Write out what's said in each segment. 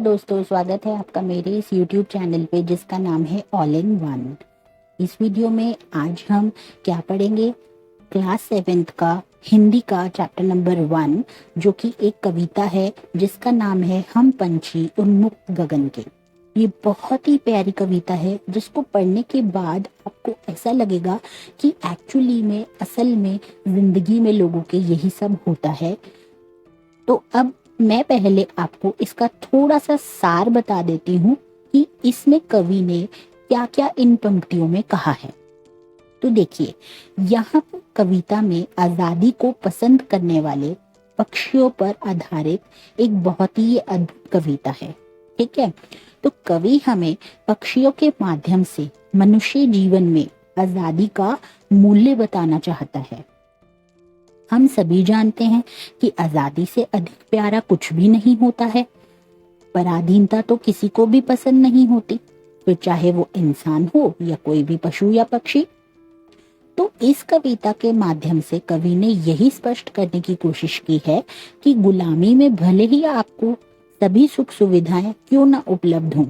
दोस्तों, स्वागत है आपका मेरे इस YouTube चैनल पे जिसका नाम है ऑल इन वन। इस वीडियो में आज हम क्या पढ़ेंगे? क्लास 7th का हिंदी का चैप्टर नंबर 1, जो कि एक कविता है जिसका नाम है हम पंछी उन्मुक्त गगन के। ये बहुत ही प्यारी कविता है जिसको पढ़ने के बाद आपको ऐसा लगेगा कि एक्चुअली में असल में जिंदगी में लोगों के यही सब होता है। तो अब मैं पहले आपको इसका थोड़ा सा सार बता देती हूँ कि इसमें कवि ने क्या क्या इन पंक्तियों में कहा है। तो देखिए, यहाँ पर कविता में आजादी को पसंद करने वाले पक्षियों पर आधारित एक बहुत ही अद्भुत कविता है। ठीक है, तो कवि हमें पक्षियों के माध्यम से मनुष्य जीवन में आजादी का मूल्य बताना चाहता है। हम सभी जानते हैं कि आजादी से अधिक प्यारा कुछ भी नहीं होता है। पराधीनता तो किसी को भी पसंद नहीं होती, फिर चाहे वो इंसान हो या कोई भी पशु या पक्षी। तो इस कविता के माध्यम से कवि ने यही स्पष्ट करने की कोशिश की है कि गुलामी में भले ही आपको सभी सुख सुविधाएं क्यों ना उपलब्ध हों,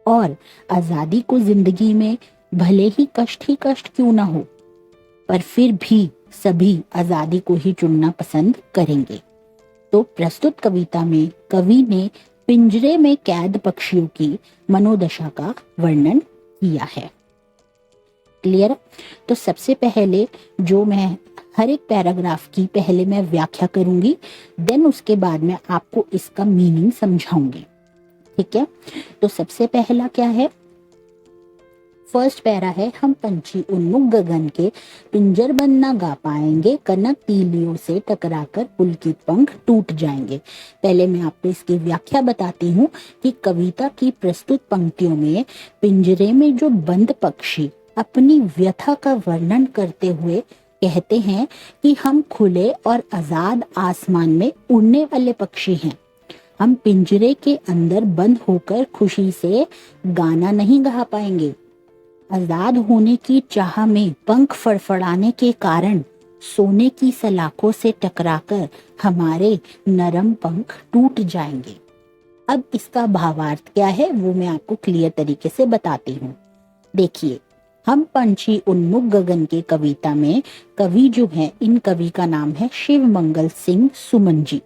और आजादी को जिंदगी में भले ही कष्ट क्यों ना हो, पर फिर भी सभी आजादी को ही चुनना पसंद करेंगे। तो प्रस्तुत कविता में कवि ने पिंजरे में कैद पक्षियों की मनोदशा का वर्णन किया है। क्लियर? तो सबसे पहले जो मैं हर एक पैराग्राफ की पहले मैं व्याख्या करूंगी, देन उसके बाद मैं आपको इसका मीनिंग समझाऊंगी। ठीक है, तो सबसे पहला क्या है? फर्स्ट पैरा है हम पंछी उन्मुक्त गगन के, पिंजर बंद ना गा पाएंगे, कनक तीलियों से टकराकर पुलकित पंख टूट जाएंगे। पहले मैं आपको इसकी व्याख्या बताती हूँ कि कविता की प्रस्तुत पंक्तियों में पिंजरे में जो बंद पक्षी अपनी व्यथा का वर्णन करते हुए कहते हैं कि हम खुले और आजाद आसमान में उड़ने वाले पक्षी हैं। हम पिंजरे के अंदर बंद होकर खुशी से गाना नहीं गा पाएंगे। आजाद होने की चाह में पंख फड़फड़ाने के कारण सोने की सलाखों से टकराकर हमारे नरम पंख टूट जाएंगे। अब इसका भावार्थ क्या है वो मैं आपको क्लियर तरीके से बताती हूँ। देखिए, हम पंछी उन्मुक्त गगन के कविता में कवि जो है, इन कवि का नाम है शिव मंगल सिंह सुमन जी।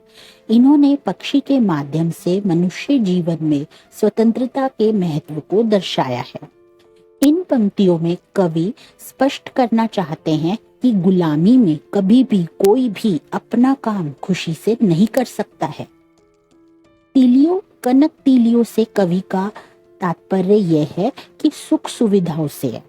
इन्होंने पक्षी के माध्यम से मनुष्य जीवन में स्वतंत्रता के महत्व को दर्शाया है। इन पंक्तियों में कवि स्पष्ट करना चाहते हैं कि गुलामी में कभी भी कोई भी अपना काम खुशी से नहीं कर सकता है। तीलियों, कनक तीलियों से कवि का तात्पर्य यह है कि सुख सुविधाओं से है,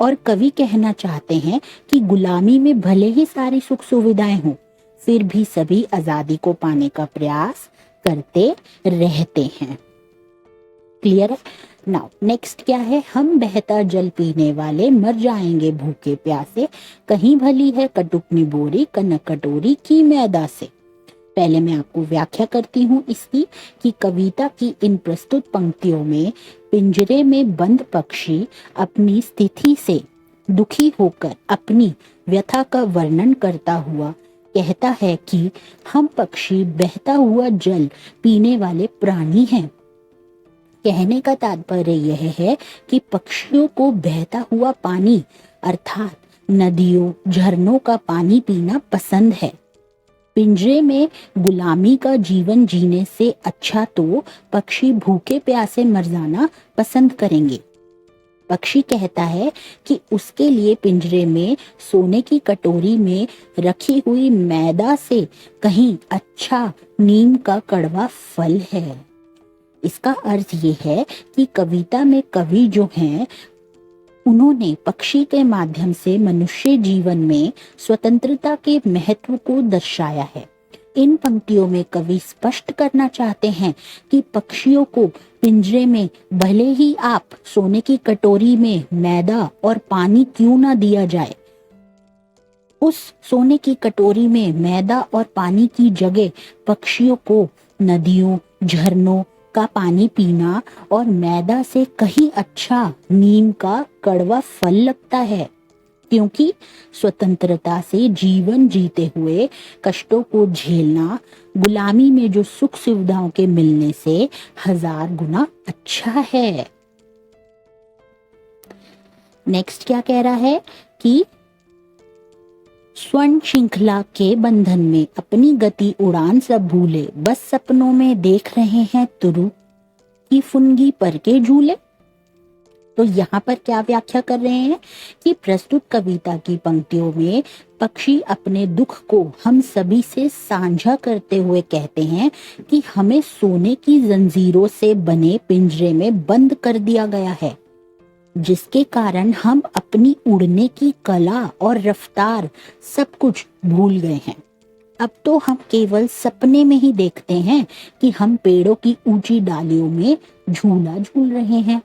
और कवि कहना चाहते हैं कि गुलामी में भले ही सारी सुख सुविधाएं हों, फिर भी सभी आजादी को पाने का प्रयास करते रहते हैं। क्लियर है? नाउ नेक्स्ट क्या है? हम बहता जल पीने वाले मर जाएंगे भूखे प्यासे, कहीं भली है कटुकनी बोरी कनक कटोरी की मैदा से। पहले मैं आपको व्याख्या करती हूँ इसकी कि कविता की इन प्रस्तुत पंक्तियों में पिंजरे में बंद पक्षी अपनी स्थिति से दुखी होकर अपनी व्यथा का वर्णन करता हुआ कहता है कि हम पक्षी बहता हुआ जल पीने वाले प्राणी हैं। कहने का तात्पर्य यह है कि पक्षियों को बहता हुआ पानी अर्थात नदियों, झरनों का पानी पीना पसंद है। पिंजरे में गुलामी का जीवन जीने से अच्छा तो पक्षी भूखे प्यासे मर जाना पसंद करेंगे। पक्षी कहता है कि उसके लिए पिंजरे में सोने की कटोरी में रखी हुई मैदा से कहीं अच्छा नीम का कड़वा फल है। इसका अर्थ ये है कि कविता में कवि जो हैं, उन्होंने पक्षी के माध्यम से मनुष्य जीवन में स्वतंत्रता के महत्व को दर्शाया है। इन पंक्तियों में कवि स्पष्ट करना चाहते हैं कि पक्षियों को पिंजरे में भले ही आप सोने की कटोरी में मैदा और पानी क्यों ना दिया जाए, उस सोने की कटोरी में मैदा और पानी की जगह पक्षियों को नदियों, झरनों का पानी पीना और मैदा से कहीं अच्छा नीम का कड़वा फल लगता है, क्योंकि स्वतंत्रता से जीवन जीते हुए कष्टों को झेलना गुलामी में जो सुख सुविधाओं के मिलने से 1000 गुना अच्छा है। नेक्स्ट क्या कह रहा है कि स्वर्ण श्रृंखला के बंधन में अपनी गति उड़ान सब भूले, बस सपनों में देख रहे हैं तुरु की फुनगी पर के झूले। तो यहाँ पर क्या व्याख्या कर रहे हैं कि प्रस्तुत कविता की पंक्तियों में पक्षी अपने दुख को हम सभी से साझा करते हुए कहते हैं कि हमें सोने की जंजीरों से बने पिंजरे में बंद कर दिया गया है, जिसके कारण हम अपनी उड़ने की कला और रफ्तार सब कुछ भूल गए हैं। अब तो हम केवल सपने में ही देखते हैं कि हम पेड़ों की ऊंची डालियों में झूला झूल रहे हैं।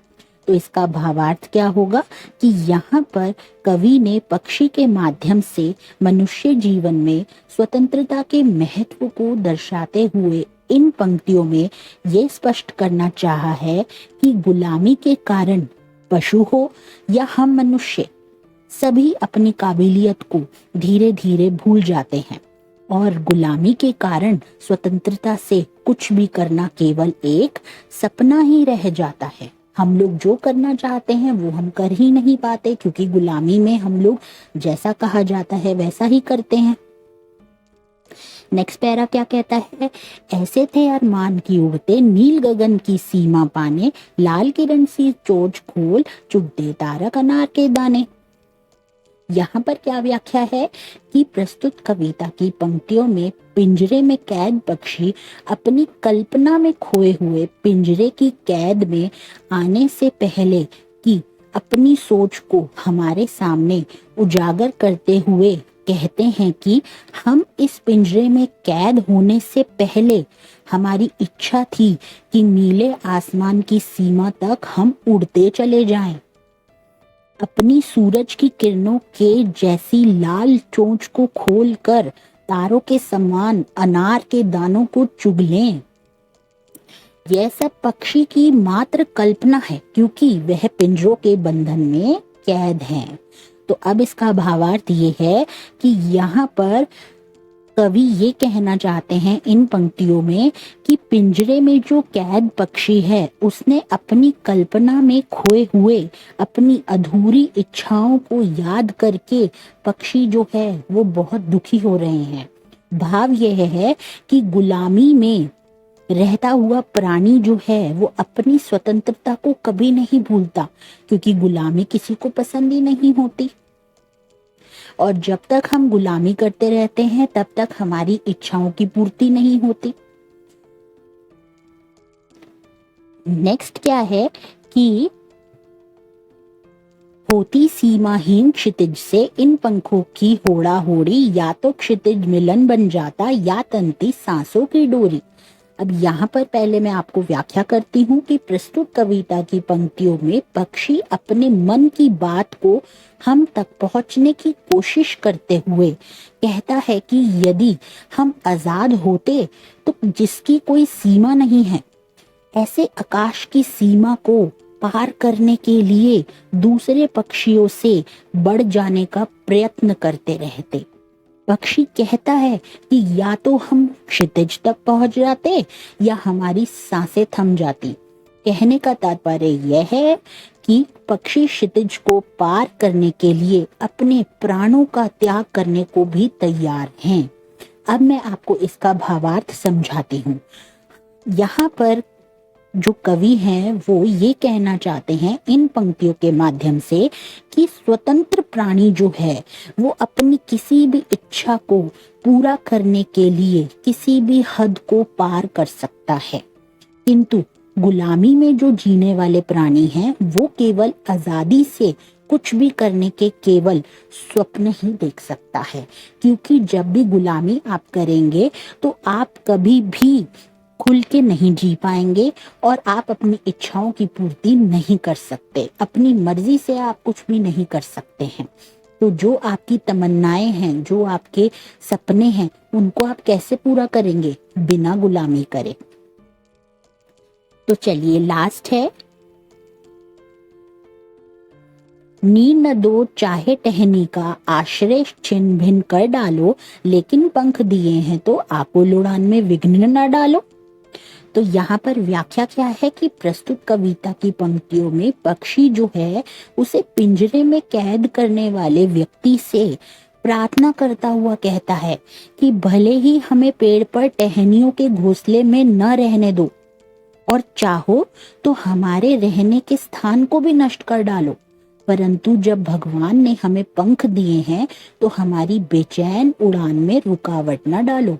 तो इसका भावार्थ क्या होगा कि यहाँ पर कवि ने पक्षी के माध्यम से मनुष्य जीवन में स्वतंत्रता के महत्व को दर्शाते हुए इन पंक्तियों में ये स्पष्ट करना चाहा है कि गुलामी के कारण पशु हो या हम मनुष्य, सभी अपनी काबिलियत को धीरे धीरे भूल जाते हैं और गुलामी के कारण स्वतंत्रता से कुछ भी करना केवल एक सपना ही रह जाता है। हम लोग जो करना चाहते हैं वो हम कर ही नहीं पाते, क्योंकि गुलामी में हम लोग जैसा कहा जाता है वैसा ही करते हैं। नेक्स्ट पैरा क्या कहता है, ऐसे थे अरमान की उड़ते नील गगन की सीमा पाने, लाल किरण सी चोंच खोल चुगते तारक अनार के दाने। यहाँ पर क्या व्याख्या है कि प्रस्तुत कविता की पंक्तियों में पिंजरे में कैद पक्षी अपनी कल्पना में खोए हुए पिंजरे की कैद में आने से पहले कि अपनी सोच को हमारे सामने उजागर करते हुए कहते हैं कि हम इस पिंजरे में कैद होने से पहले हमारी इच्छा थी कि नीले आसमान की सीमा तक हम उड़ते चले जाएं, अपनी सूरज की किरणों के जैसी लाल चोंच को खोलकर तारों के समान अनार के दानों को चुग लें। यह सब पक्षी की मात्र कल्पना है, क्योंकि वह पिंजरों के बंधन में कैद हैं। तो अब इसका भावार्थ ये है कि यहाँ पर कवि ये कहना चाहते हैं इन पंक्तियों में कि पिंजरे में जो कैद पक्षी है उसने अपनी कल्पना में खोए हुए अपनी अधूरी इच्छाओं को याद करके पक्षी जो है वो बहुत दुखी हो रहे हैं। भाव यह है कि गुलामी में रहता हुआ प्राणी जो है वो अपनी स्वतंत्रता को कभी नहीं भूलता, क्योंकि गुलामी किसी को पसंद ही नहीं होती। और जब तक हम गुलामी करते रहते हैं तब तक हमारी इच्छाओं की पूर्ति नहीं होती। नेक्स्ट क्या है कि होती सीमाहीन क्षितिज से इन पंखों की होड़ा होड़ी, या तो क्षितिज मिलन बन जाता या तंती सांसों की डोरी। अब यहाँ पर पहले मैं आपको व्याख्या करती हूँ कि प्रस्तुत कविता की पंक्तियों में पक्षी अपने मन की बात को हम तक पहुँचने की कोशिश करते हुए कहता है कि यदि हम आजाद होते तो जिसकी कोई सीमा नहीं है, ऐसे आकाश की सीमा को पार करने के लिए दूसरे पक्षियों से बढ़ जाने का प्रयत्न करते रहते। पक्षी कहता है कि या तो हम क्षितिज तक पहुंच जाते या हमारी सांसें थम जाती। कहने का तात्पर्य यह है कि पक्षी क्षितिज को पार करने के लिए अपने प्राणों का त्याग करने को भी तैयार हैं। अब मैं आपको इसका भावार्थ समझाती हूँ। यहाँ पर जो कवि हैं वो ये कहना चाहते हैं इन पंक्तियों के माध्यम से कि स्वतंत्र प्राणी जो है वो अपनी किसी भी इच्छा को पूरा करने के लिए किसी भी हद को पार कर सकता है, किंतु गुलामी में जो जीने वाले प्राणी हैं वो केवल आजादी से कुछ भी करने के केवल स्वप्न ही देख सकता है। क्योंकि जब भी गुलामी आप करेंगे तो आप कभी भी खुल के नहीं जी पाएंगे और आप अपनी इच्छाओं की पूर्ति नहीं कर सकते। अपनी मर्जी से आप कुछ भी नहीं कर सकते हैं। तो जो आपकी तमन्नाएं हैं, जो आपके सपने हैं, उनको आप कैसे पूरा करेंगे? बिना गुलामी करे। तो चलिए लास्ट है, नींद न दो चाहे टहनी का, आश्रय छिन्न भिन्न कर डालो, लेकिन पंख दिए हैं तो आकुल उड़ान में विघ्न न डालो। तो यहाँ पर व्याख्या क्या है कि प्रस्तुत कविता की पंक्तियों में पक्षी जो है उसे पिंजरे में कैद करने वाले व्यक्ति से प्रार्थना करता हुआ कहता है कि भले ही हमें पेड़ पर टहनियों के घोंसले में न रहने दो, और चाहो तो हमारे रहने के स्थान को भी नष्ट कर डालो, परंतु जब भगवान ने हमें पंख दिए हैं तो हमारी बेचैन उड़ान में रुकावट न डालो।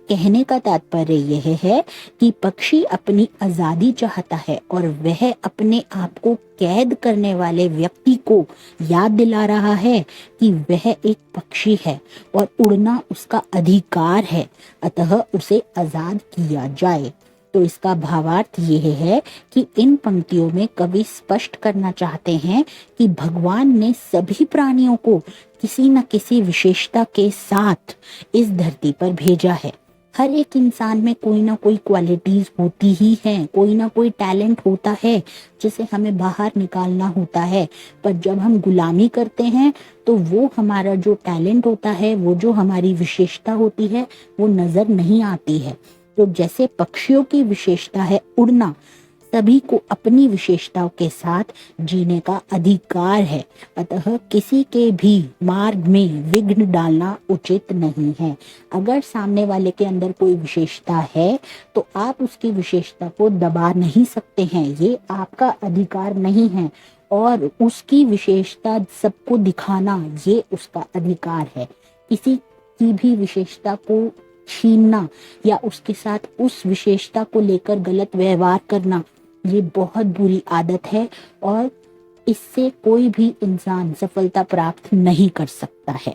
कहने का तात्पर्य यह है कि पक्षी अपनी आजादी चाहता है और वह अपने आप को कैद करने वाले व्यक्ति को याद दिला रहा है कि वह एक पक्षी है और उड़ना उसका अधिकार है, अतः उसे आजाद किया जाए। तो इसका भावार्थ यह है कि इन पंक्तियों में कवि स्पष्ट करना चाहते हैं कि भगवान ने सभी प्राणियों को किसी न किसी विशेषता के साथ इस धरती पर भेजा है। हर एक इंसान में कोई ना कोई क्वालिटीज होती ही हैं, कोई ना कोई टैलेंट होता है जिसे हमें बाहर निकालना होता है। पर जब हम गुलामी करते हैं तो वो हमारा जो टैलेंट होता है, वो जो हमारी विशेषता होती है, वो नजर नहीं आती है। तो जैसे पक्षियों की विशेषता है उड़ना, सभी को अपनी विशेषताओं के साथ जीने का अधिकार है, अतः किसी के भी मार्ग में विघ्न डालना उचित नहीं है। अगर सामने वाले के अंदर कोई विशेषता है तो आप उसकी विशेषता को दबा नहीं सकते हैं, ये आपका अधिकार नहीं है, और उसकी विशेषता सबको दिखाना ये उसका अधिकार है। किसी की भी विशेषता को छीनना या उसके साथ उस विशेषता को लेकर गलत व्यवहार करना, ये बहुत बुरी आदत है और इससे कोई भी इंसान सफलता प्राप्त नहीं कर सकता है।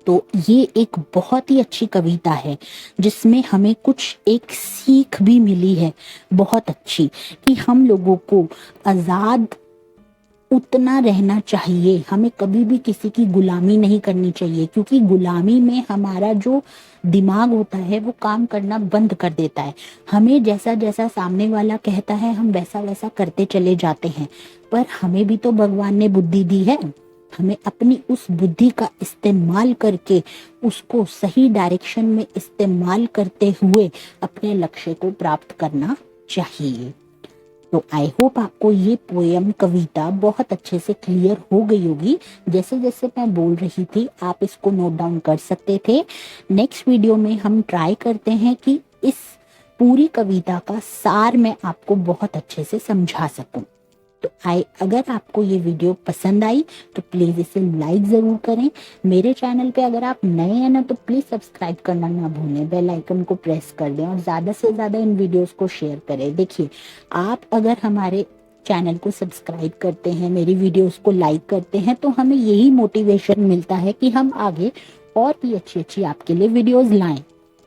तो ये एक बहुत ही अच्छी कविता है जिसमें हमें कुछ एक सीख भी मिली है बहुत अच्छी, कि हम लोगों को आजाद उतना रहना चाहिए, हमें कभी भी किसी की गुलामी नहीं करनी चाहिए, क्योंकि गुलामी में हमारा जो दिमाग होता है वो काम करना बंद कर देता है। हमें जैसा जैसा सामने वाला कहता है हम वैसा वैसा करते चले जाते हैं, पर हमें भी तो भगवान ने बुद्धि दी है, हमें अपनी उस बुद्धि का इस्तेमाल करके उसको सही डायरेक्शन में इस्तेमाल करते हुए अपने लक्ष्य को प्राप्त करना चाहिए। तो आई होप आपको ये पोयम कविता बहुत अच्छे से क्लियर हो गई होगी। जैसे जैसे मैं बोल रही थी आप इसको नोट डाउन कर सकते थे। नेक्स्ट वीडियो में हम ट्राई करते हैं कि इस पूरी कविता का सार मैं आपको बहुत अच्छे से समझा सकूं। तो अगर आपको ये वीडियो पसंद आई तो प्लीज इसे लाइक जरूर करें। मेरे चैनल पे अगर आप नए हैं ना तो प्लीज सब्सक्राइब करना ना भूलें, बेल आइकन को प्रेस कर दें और ज्यादा से ज्यादा इन वीडियोस को शेयर करें। देखिए, आप अगर हमारे चैनल को सब्सक्राइब करते हैं, मेरी वीडियोस को लाइक करते हैं, तो हमें यही मोटिवेशन मिलता है कि हम आगे और भी अच्छी अच्छी आपके लिए वीडियोस लाएं।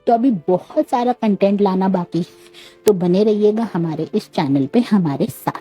तो अभी बहुत सारा कंटेंट लाना बाकी है, तो बने रहिएगा हमारे इस चैनल पे हमारे साथ।